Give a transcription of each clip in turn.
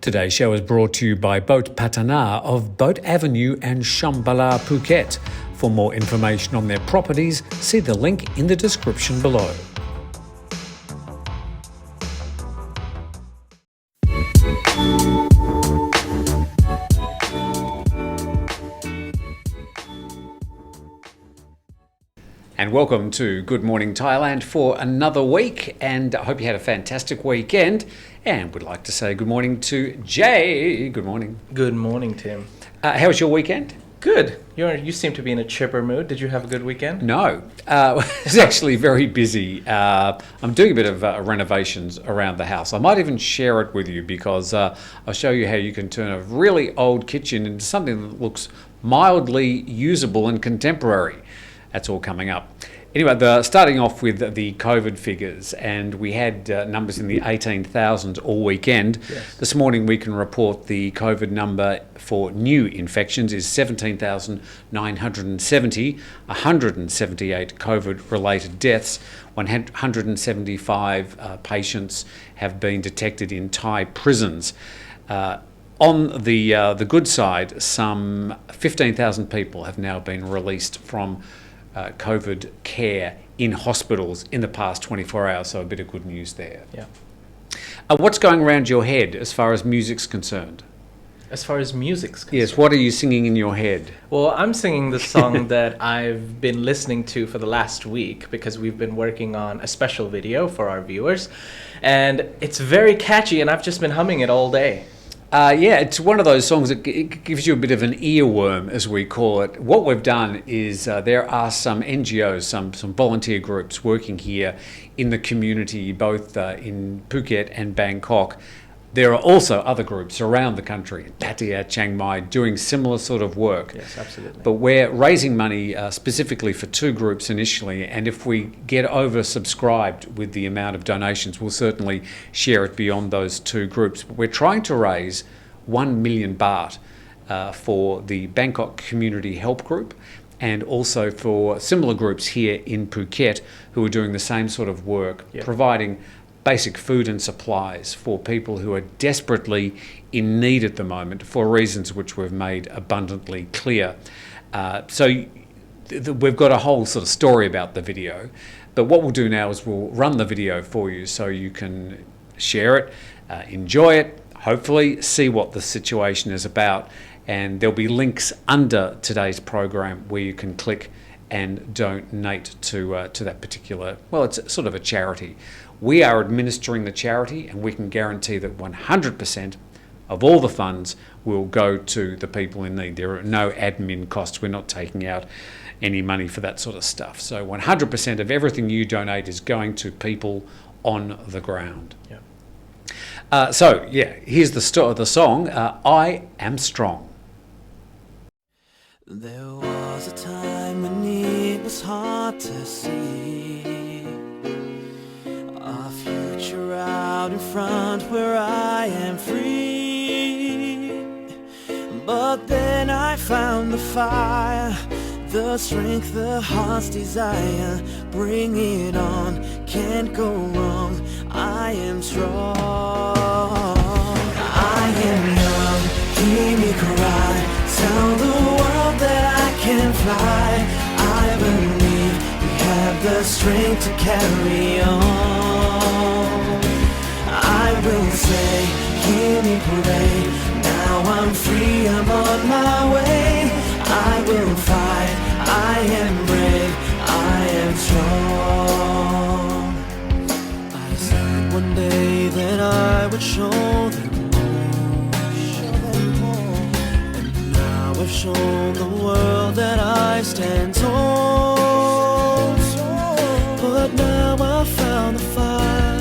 Today's show is brought to you by Boat Patana of Boat Avenue and Shambhala, Phuket. For more information on their properties, see the link in the description below. And welcome to Good Morning Thailand for another week, and I hope you had a fantastic weekend. And would like to say good morning to Jay. Good morning. Good morning, Tim. How was your weekend? Good. You seem to be in a chipper mood. Did you have a good weekend? No. It was actually very busy. I'm doing a bit of renovations around the house. I might even share it with you because I'll show you how you can turn a really old kitchen into something that looks mildly usable and contemporary. That's all coming up. Anyway, starting off with the COVID figures, and we had numbers in the 18,000s all weekend. Yes. This morning we can report the COVID number for new infections is 17,970, 178 COVID-related deaths, 175 patients have been detected in Thai prisons. On the good side, some 15,000 people have now been released from COVID care in hospitals in the past 24 hours, so a bit of good news there. Yeah. What's going around your head as far as music's concerned? As far as music's concerned? Yes, what are you singing in your head? Well, I'm singing the song that I've been listening to for the last week because we've been working on a special video for our viewers, and it's very catchy, and I've just been humming it all day. Yeah, it's one of those songs that it gives you a bit of an earworm, as we call it. What we've done is there are some NGOs, some volunteer groups working here in the community, both in Phuket and Bangkok. There are also other groups around the country, Pattaya, Chiang Mai, doing similar sort of work. Yes, absolutely. But we're raising money specifically for two groups initially, and if we get oversubscribed with the amount of donations, we'll certainly share it beyond those two groups. But we're trying to raise 1 million baht for the Bangkok Community Help Group, and also for similar groups here in Phuket who are doing the same sort of work, providing basic food and supplies for people who are desperately in need at the moment for reasons which we've made abundantly clear. So we've got a whole sort of story about the video, but what we'll do now is we'll run the video for you so you can share it, enjoy it, hopefully see what the situation is about, and there'll be links under today's program where you can click and donate to that particular, well, it's sort of a charity. We are administering the charity, and we can guarantee that 100% of all the funds will go to the people in need. There are no admin costs. We're not taking out any money for that sort of stuff. So 100% of everything you donate is going to people on the ground. Yeah. Here's the song, I Am Strong. There was a time when it was hard to see our future out in front where I am free. But then I found the fire, the strength, the heart's desire. Bring it on, can't go wrong. I am strong. I am young, hear me cry. Tell the world that I can fly. I believe we have the strength to carry on. I will say, hear me pray. Now I'm free, I'm on my way. I will fight, I am brave, I am strong. I said one day that I would show them. I've shown the world that I stand tall. But now I found the fire,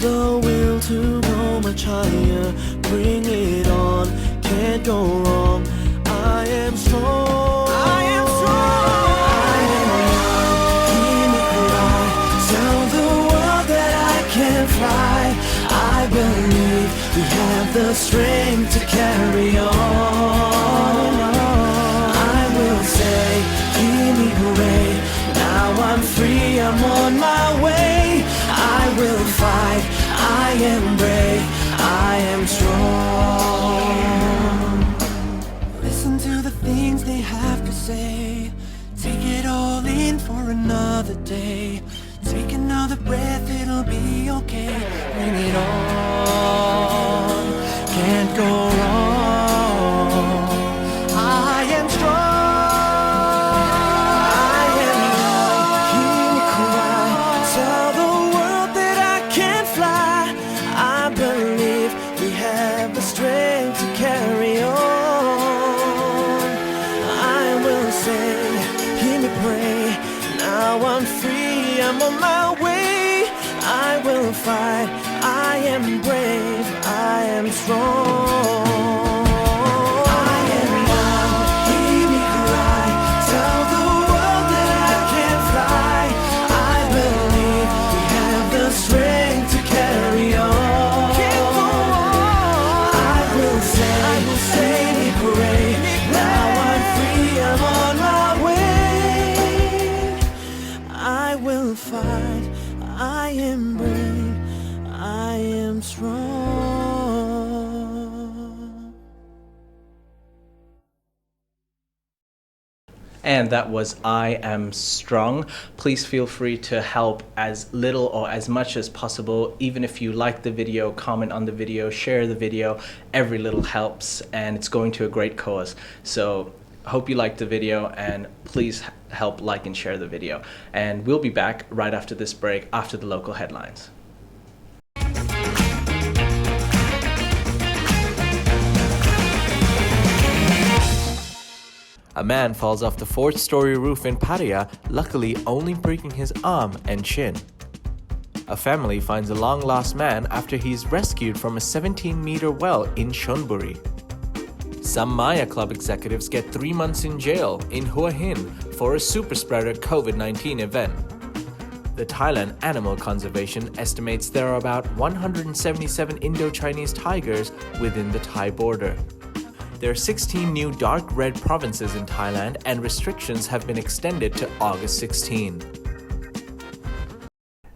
the will to go much higher. Bring it on, can't go wrong. I am strong. I am strong. I am young, hear me cry. Tell the world that I can fly. I believe we have the strength to carry on. I'm free, I'm on my way. I will fight, I am brave, I am strong. am on my way. I will fight, I am brave, I am strong. I am young, hear me cry, tell the world that I can fly. I believe we have the strength to carry on. I will say, me pray. Now I'm free, I'm on my way. I will fight, I am brave, I am strong. And that was I Am Strong. Please feel free to help as little or as much as possible. Even if you like the video, comment on the video, share the video. Every little helps, and it's going to a great cause. So hope you liked the video, and please help like and share the video. And we'll be back right after this break, after the local headlines. A man falls off the 4th-story roof in Pattaya, luckily only breaking his arm and chin. A family finds a long-lost man after he's rescued from a 17-meter well in Chonburi. Some Maya Club executives get 3 months in jail in Hua Hin for a super-spreader COVID-19 event. The Thailand Animal Conservation estimates there are about 177 Indo-Chinese tigers within the Thai border. There are 16 new dark red provinces in Thailand, and restrictions have been extended to August 16.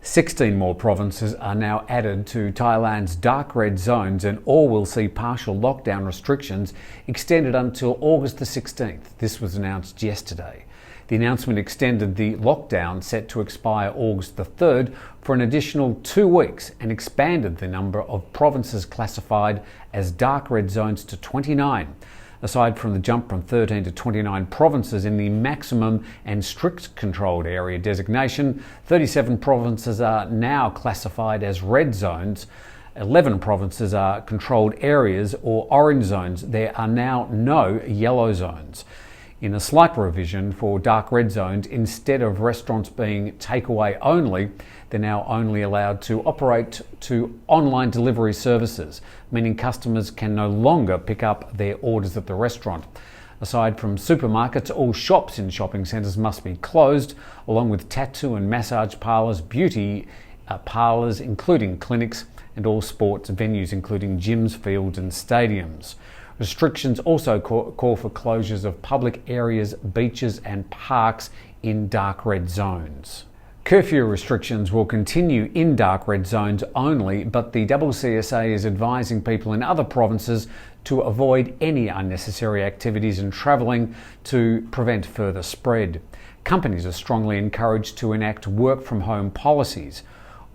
16 more provinces are now added to Thailand's dark red zones, and all will see partial lockdown restrictions extended until August the 16th. This was announced yesterday. The announcement extended the lockdown set to expire August the 3rd for an additional 2 weeks and expanded the number of provinces classified as dark red zones to 29. Aside from the jump from 13 to 29 provinces in the maximum and strict controlled area designation, 37 provinces are now classified as red zones. 11 provinces are controlled areas or orange zones. There are now no yellow zones. In a slight revision for dark red zones, instead of restaurants being takeaway only, they're now only allowed to operate to online delivery services, meaning customers can no longer pick up their orders at the restaurant. Aside from supermarkets, all shops in shopping centres must be closed, along with tattoo and massage parlours, beauty parlours, including clinics, and all sports venues, including gyms, fields and stadiums. Restrictions also call for closures of public areas, beaches and parks in dark red zones. Curfew restrictions will continue in dark red zones only, but the CCSA is advising people in other provinces to avoid any unnecessary activities and travelling to prevent further spread. Companies are strongly encouraged to enact work-from-home policies.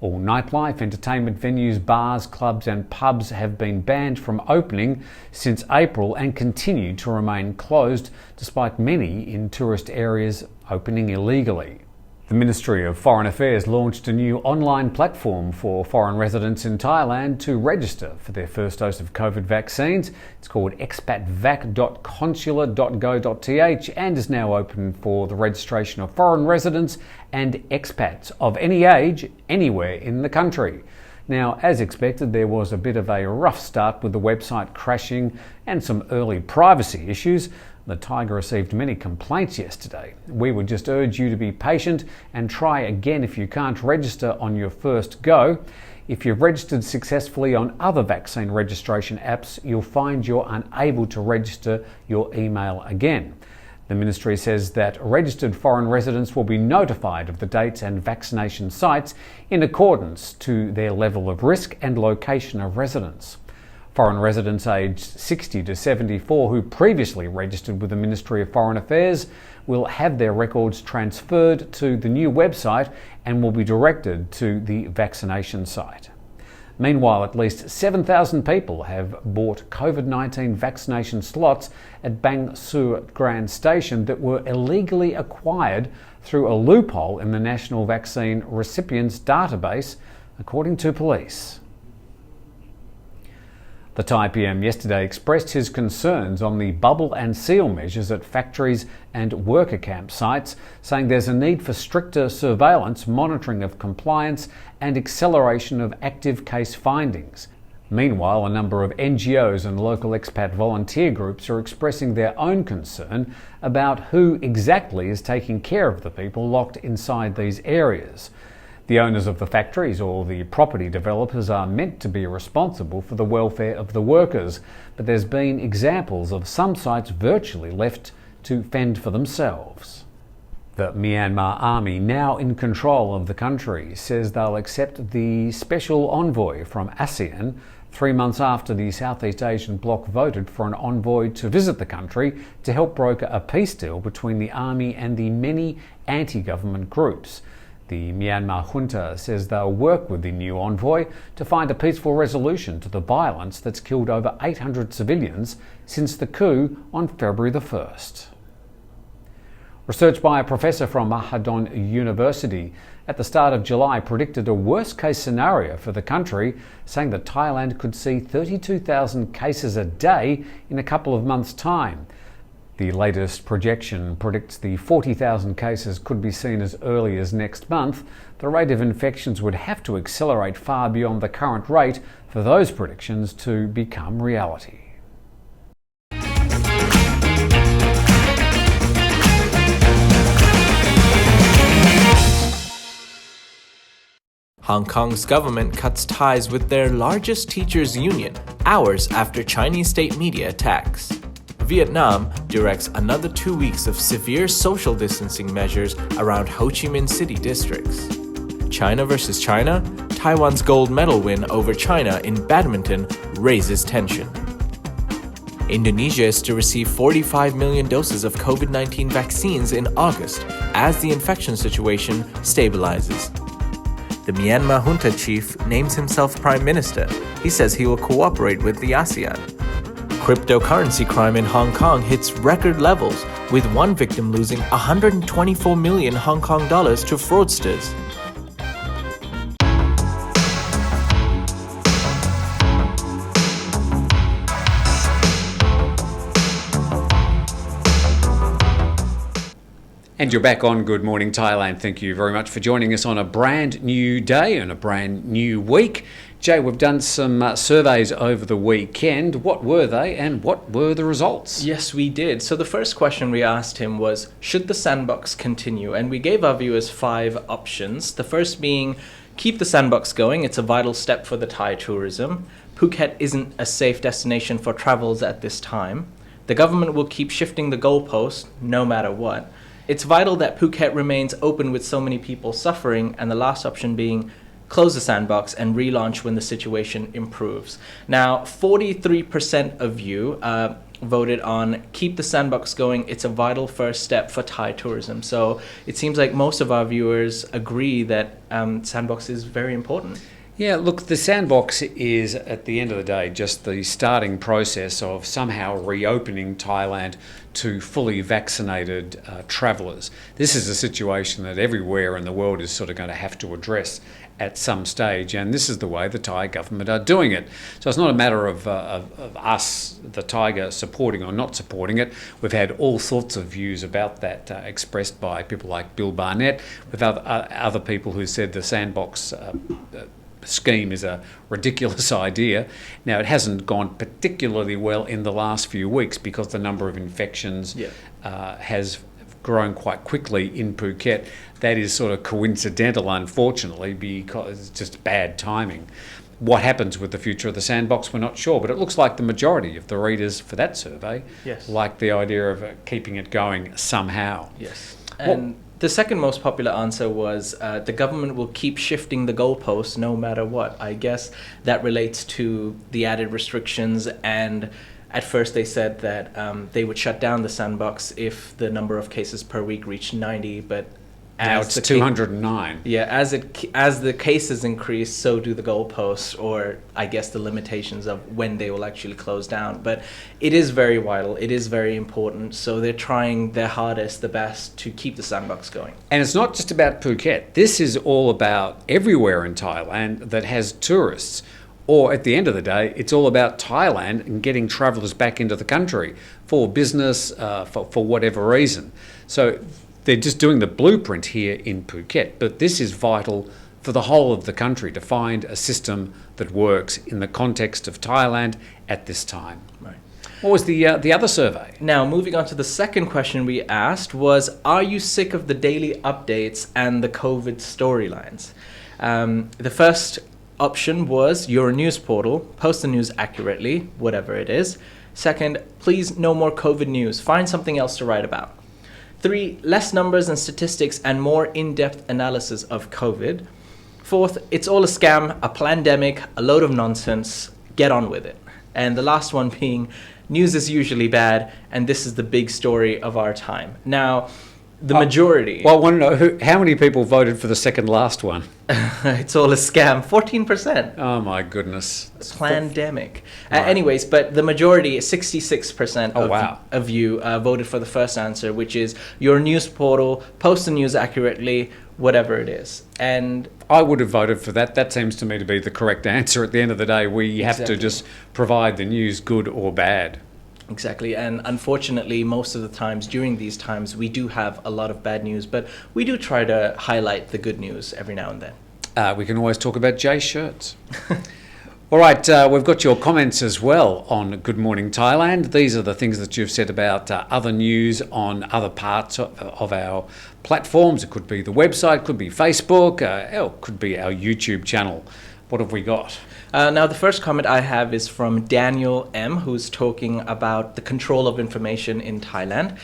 All nightlife, entertainment venues, bars, clubs and pubs have been banned from opening since April and continue to remain closed, despite many in tourist areas opening illegally. The Ministry of Foreign Affairs launched a new online platform for foreign residents in Thailand to register for their first dose of COVID vaccines. It's called expatvac.consular.go.th and is now open for the registration of foreign residents and expats of any age anywhere in the country. Now, as expected, there was a bit of a rough start with the website crashing and some early privacy issues. The Thaiger received many complaints yesterday. We would just urge you to be patient and try again if you can't register on your first go. If you've registered successfully on other vaccine registration apps, you'll find you're unable to register your email again. The ministry says that registered foreign residents will be notified of the dates and vaccination sites in accordance to their level of risk and location of residence. Foreign residents aged 60 to 74 who previously registered with the Ministry of Foreign Affairs will have their records transferred to the new website and will be directed to the vaccination site. Meanwhile, at least 7,000 people have bought COVID-19 vaccination slots at Bang Sue Grand Station that were illegally acquired through a loophole in the National Vaccine Recipients Database, according to police. The Thai PM yesterday expressed his concerns on the bubble and seal measures at factories and worker campsites, saying there's a need for stricter surveillance, monitoring of compliance and acceleration of active case findings. Meanwhile, a number of NGOs and local expat volunteer groups are expressing their own concern about who exactly is taking care of the people locked inside these areas. The owners of the factories or the property developers are meant to be responsible for the welfare of the workers, but there's been examples of some sites virtually left to fend for themselves. The Myanmar army, now in control of the country, says they'll accept the special envoy from ASEAN 3 months after the Southeast Asian bloc voted for an envoy to visit the country to help broker a peace deal between the army and the many anti-government groups. The Myanmar junta says they'll work with the new envoy to find a peaceful resolution to the violence that's killed over 800 civilians since the coup on February the 1st. Research by a professor from Mahadon University at the start of July predicted a worst-case scenario for the country, saying that Thailand could see 32,000 cases a day in a couple of months' time. The latest projection predicts the 40,000 cases could be seen as early as next month. The rate of infections would have to accelerate far beyond the current rate for those predictions to become reality. Hong Kong's government cuts ties with their largest teachers' union hours after Chinese state media attacks. Vietnam directs another 2 weeks of severe social distancing measures around Ho Chi Minh City districts. China versus China, Taiwan's gold medal win over China in badminton raises tension. Indonesia is to receive 45 million doses of COVID-19 vaccines in August as the infection situation stabilizes. The Myanmar junta chief names himself prime minister. He says he will cooperate with the ASEAN. Cryptocurrency crime in Hong Kong hits record levels, with one victim losing 124 million Hong Kong dollars to fraudsters. And you're back on Good Morning Thailand. Thank you very much for joining us on a brand new day and a brand new week. Jay, we've done some surveys over the weekend. What were they and what were the results? Yes, we did. So the first question we asked him was, should the Sandbox continue? And we gave our viewers 5 options. The first being, keep the Sandbox going. It's a vital step for the Thai tourism. Phuket isn't a safe destination for travels at this time. The government will keep shifting the goalpost no matter what. It's vital that Phuket remains open with so many people suffering, and the last option being close the Sandbox and relaunch when the situation improves. Now, 43% of you voted on keep the Sandbox going. It's a vital first step for Thai tourism. So it seems like most of our viewers agree that Sandbox is very important. Yeah, look, the Sandbox is, at the end of the day, just the starting process of somehow reopening Thailand to fully vaccinated travellers. This is a situation that everywhere in the world is sort of going to have to address at some stage, and this is the way the Thai government are doing it. So it's not a matter of us, the Thaiger, supporting or not supporting it. We've had all sorts of views about that expressed by people like Bill Barnett, with other people who said the Sandbox scheme is a ridiculous idea. Now, it hasn't gone particularly well in the last few weeks because the number of infections has grown quite quickly in Phuket. That is sort of coincidental, unfortunately, because it's just bad timing. What happens with the future of the Sandbox, we're not sure, but it looks like the majority of the readers for that survey like the idea of keeping it going somehow. Yes. And the second most popular answer was the government will keep shifting the goalposts no matter what. I guess that relates to the added restrictions, and at first they said that they would shut down the Sandbox if the number of cases per week reached 90, but now it's 209. As the cases increase, so do the goalposts, or I guess the limitations of when they will actually close down. But it is very vital. It is very important. So they're trying their hardest, the best, to keep the Sandbox going. And it's not just about Phuket. This is all about everywhere in Thailand that has tourists. Or at the end of the day, it's all about Thailand and getting travellers back into the country for business, for whatever reason. So they're just doing the blueprint here in Phuket, but this is vital for the whole of the country to find a system that works in the context of Thailand at this time. Right. What was the other survey? Now, moving on to the second question we asked was, are you sick of the daily updates and the COVID storylines? The first option was your news portal, post the news accurately, whatever it is. Second, please no more COVID news, find something else to write about. 3, less numbers and statistics and more in-depth analysis of COVID. 4th, it's all a scam, a plandemic, a load of nonsense, get on with it. And the last one being, news is usually bad, and this is the big story of our time. Now, the majority... Well, I want to know how many people voted for the second last one? It's all a scam. 14%. Oh, my goodness. Plandemic. Right. Anyways, but the majority, 66% wow. of you voted for the first answer, which is your news portal, post the news accurately, whatever it is. And I would have voted for that. That seems to me to be the correct answer. At the end of the day, we have to just provide the news, good or bad. Exactly, and unfortunately, most of the times during these times, we do have a lot of bad news, but we do try to highlight the good news every now and then. We can always talk about Jay's shirts. All right, we've got your comments as well on Good Morning Thailand. These are the things that you've said about other news on other parts of our platforms. It could be the website, could be Facebook, it could be our YouTube channel. What have we got? Now, the first comment I have is from Daniel M., who's talking about the control of information in Thailand.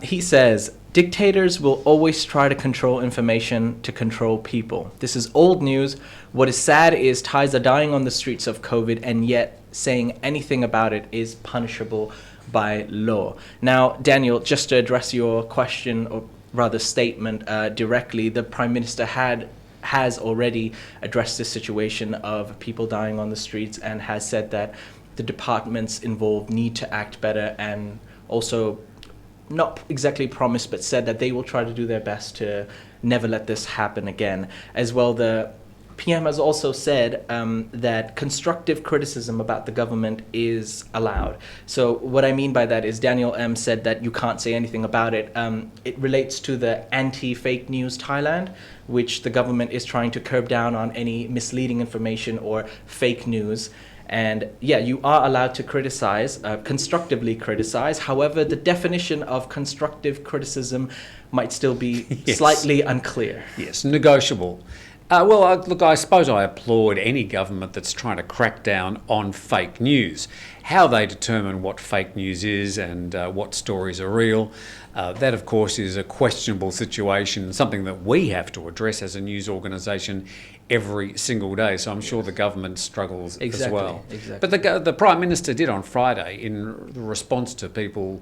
He says, dictators will always try to control information to control people. This is old news. What is sad is Thais are dying on the streets of COVID, and yet saying anything about it is punishable by law. Now, Daniel, just to address your question, or rather statement directly, the Prime Minister has already addressed this situation of people dying on the streets and has said that the departments involved need to act better, and also not exactly promised, but said that they will try to do their best to never let this happen again. As well, the PM has also said that constructive criticism about the government is allowed. So what I mean by that is Daniel M. said that you can't say anything about it. It relates to the anti-fake news Thailand, which the government is trying to curb down on any misleading information or fake news. And yeah, you are allowed to criticize, constructively criticize. However, the definition of constructive criticism might still be slightly unclear. Yes, negotiable. Look, I suppose I applaud any government that's trying to crack down on fake news. How they determine what fake news is and what stories are real, that of course is a questionable situation, something that we have to address as a news organisation every single day. So I'm sure the government struggles as well. Exactly. But the Prime Minister did on Friday, in response to people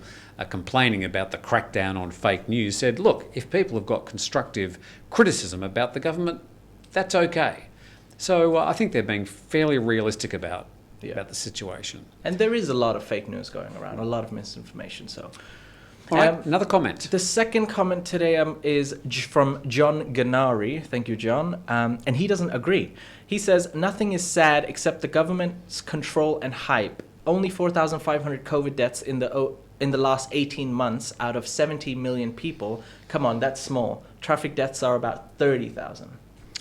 complaining about the crackdown on fake news, said, look, if people have got constructive criticism about the government, that's okay. So I think they're being fairly realistic about the situation. And there is a lot of fake news going around, a lot of misinformation. So, all right, another comment. The second comment today is from John Ganari. Thank you, John. And he doesn't agree. He says, nothing is sad except the government's control and hype. Only 4,500 COVID deaths in the last 18 months out of 70 million people. Come on, that's small. Traffic deaths are about 30,000.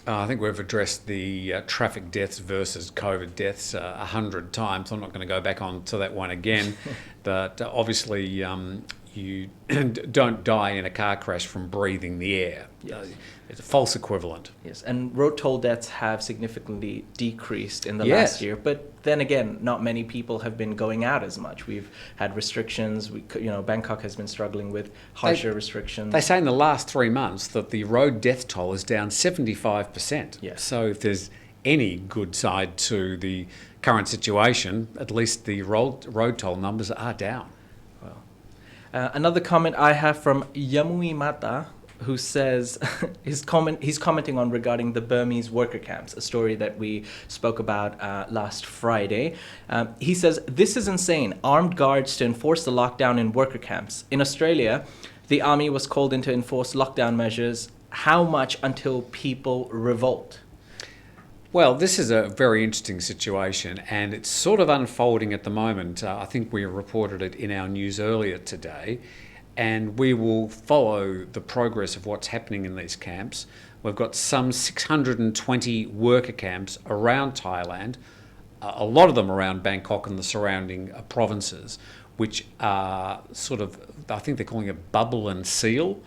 I think we've addressed the traffic deaths versus COVID deaths 100 times. I'm not going to go back on to that one again. But obviously you don't die in a car crash from breathing the air. Yes. It's a false equivalent. Yes, and road toll deaths have significantly decreased in the last year. But then again, not many people have been going out as much. We've had restrictions. Bangkok has been struggling with harsher restrictions. They say in the last 3 months that the road death toll is down 75%. Yes. So if there's any good side to the current situation, at least the road toll numbers are down. Well, another comment I have from Yamui Mata, who says he's commenting on regarding the Burmese worker camps, a story that we spoke about last Friday. He says, this is insane. Armed guards to enforce the lockdown in worker camps. In Australia, the army was called in to enforce lockdown measures. How much until people revolt? Well, this is a very interesting situation, and it's sort of unfolding at the moment. I think we reported it in our news earlier today, and we will follow the progress of what's happening in these camps. We've got some 620 worker camps around Thailand, a lot of them around Bangkok and the surrounding provinces, which are sort of, I think they're calling it bubble and seal,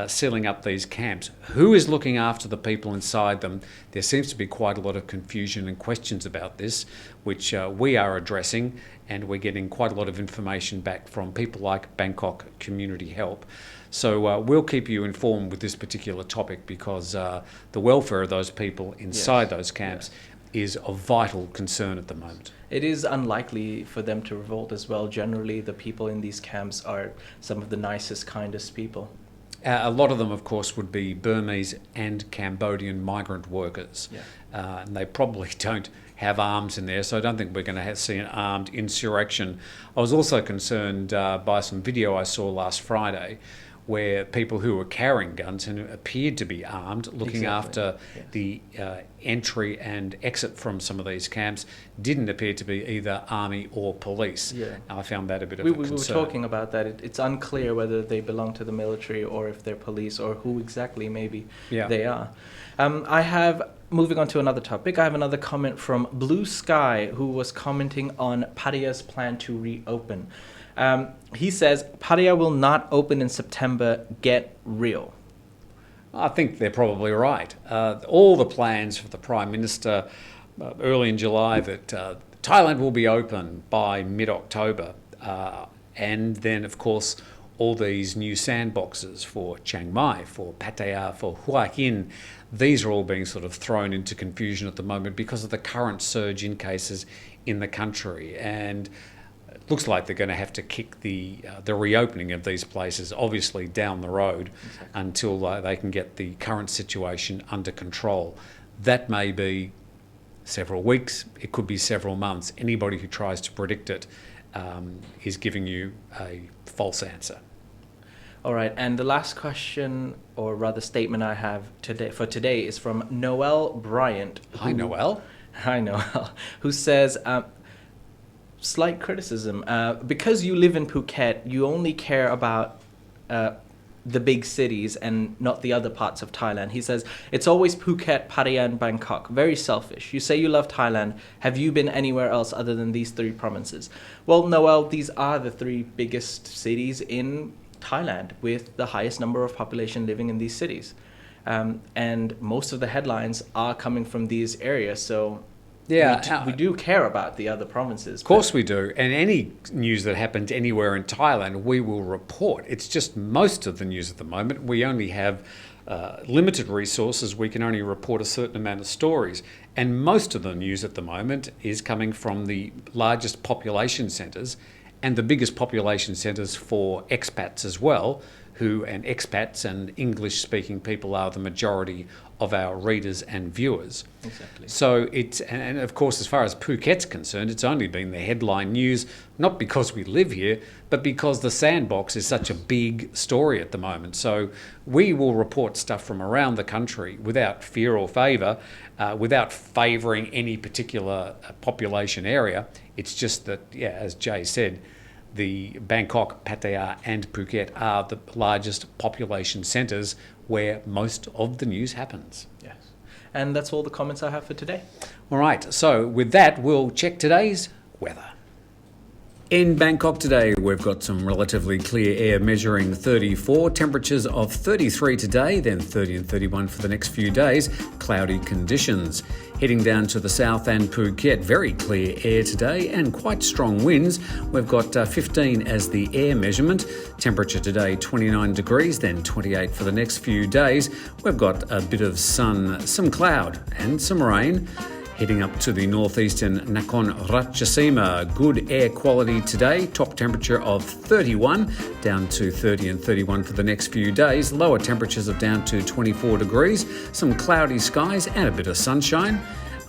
sealing up these camps. Who is looking after the people inside them? There seems to be quite a lot of confusion and questions about this, which we are addressing, and we're getting quite a lot of information back from people like Bangkok Community Help. So we'll keep you informed with this particular topic, because the welfare of those people inside those camps is of vital concern at the moment. It is unlikely for them to revolt as well. Generally, the people in these camps are some of the nicest, kindest people. A lot of them, of course, would be Burmese and Cambodian migrant workers. And they probably don't have arms in there, so I don't think we're going to see an armed insurrection. I was also concerned by some video I saw last Friday, where people who were carrying guns and appeared to be armed, looking after the entry and exit from some of these camps, didn't appear to be either army or police. I found that a bit of a concern. We were talking about that. It's unclear whether they belong to the military or if they're police, or who exactly maybe they are. Moving on to another topic, I have another comment from Blue Sky, who was commenting on Pattaya's plan to reopen. He says, Pattaya will not open in September. Get real. I think they're probably right. All the plans for the Prime Minister early in July that Thailand will be open by mid-October. And then, of course, all these new sandboxes for Chiang Mai, for Pattaya, for Hua Hin, these are all being sort of thrown into confusion at the moment because of the current surge in cases in the country. And it looks like they're going to have to kick the reopening of these places, obviously, down the road until they can get the current situation under control. That may be several weeks, it could be several months. Anybody who tries to predict it is giving you a false answer. All right, and the last question, or rather statement I have today is from Noel Bryant. Hi, Noel. Hi, Noel. Who says, slight criticism, because you live in Phuket, you only care about the big cities and not the other parts of Thailand. He says, it's always Phuket, Pattaya, and Bangkok. Very selfish. You say you love Thailand. Have you been anywhere else other than these three provinces? Well, Noel, these are the three biggest cities in Thailand, with the highest number of population living in these cities. And most of the headlines are coming from these areas. So we do care about the other provinces. Of course we do. And any news that happens anywhere in Thailand, we will report. It's just most of the news at the moment. We only have limited resources. We can only report a certain amount of stories. And most of the news at the moment is coming from the largest population centres and the biggest population centres for expats as well, and expats and English-speaking people are the majority of our readers and viewers. Exactly. So and of course, as far as Phuket's concerned, it's only been the headline news, not because we live here, but because the Sandbox is such a big story at the moment. So we will report stuff from around the country without fear or favour, without favouring any particular population area. It's just that, as Jay said, the Bangkok, Pattaya and Phuket are the largest population centres where most of the news happens. Yes. And that's all the comments I have for today. All right, so with that, we'll check today's weather. In Bangkok today, we've got some relatively clear air measuring 34, temperatures of 33 today, then 30 and 31 for the next few days, cloudy conditions. Heading down to the south and Phuket, very clear air today and quite strong winds. We've got 15 as the air measurement. Temperature today 29 degrees, then 28 for the next few days. We've got a bit of sun, some cloud and some rain. Heading up to the northeastern Nakhon Ratchasima, good air quality today, top temperature of 31, down to 30 and 31 for the next few days, lower temperatures of down to 24 degrees, some cloudy skies and a bit of sunshine.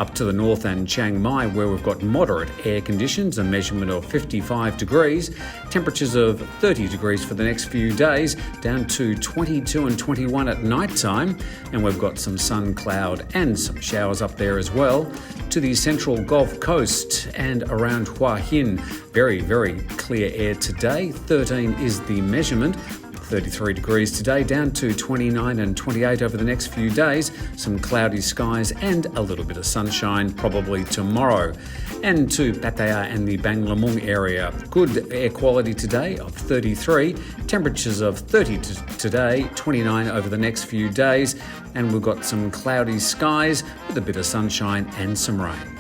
Up to the north and Chiang Mai, where we've got moderate air conditions, a measurement of 55 degrees, temperatures of 30 degrees for the next few days, down to 22 and 21 at night time, and we've got some sun, cloud and some showers up there as well. To the central Gulf Coast and around Hua Hin, very, very clear air today. 13 is the measurement. 33 degrees today, down to 29 and 28 over the next few days. Some cloudy skies and a little bit of sunshine probably tomorrow. And to Pattaya and the Banglamung area, good air quality today of 33, temperatures of 30 today, 29 over the next few days, and we've got some cloudy skies with a bit of sunshine and some rain.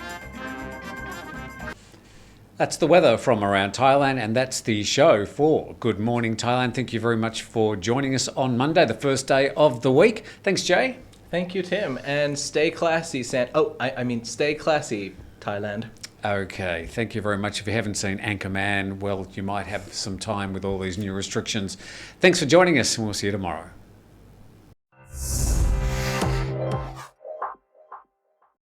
That's the weather from around Thailand, and that's the show for Good Morning Thailand. Thank you very much for joining us on Monday, the first day of the week. Thanks, Jay. Thank you, Tim. And stay classy, stay classy, Thailand. Okay, thank you very much. If you haven't seen Anchorman, well, you might have some time with all these new restrictions. Thanks for joining us, and we'll see you tomorrow.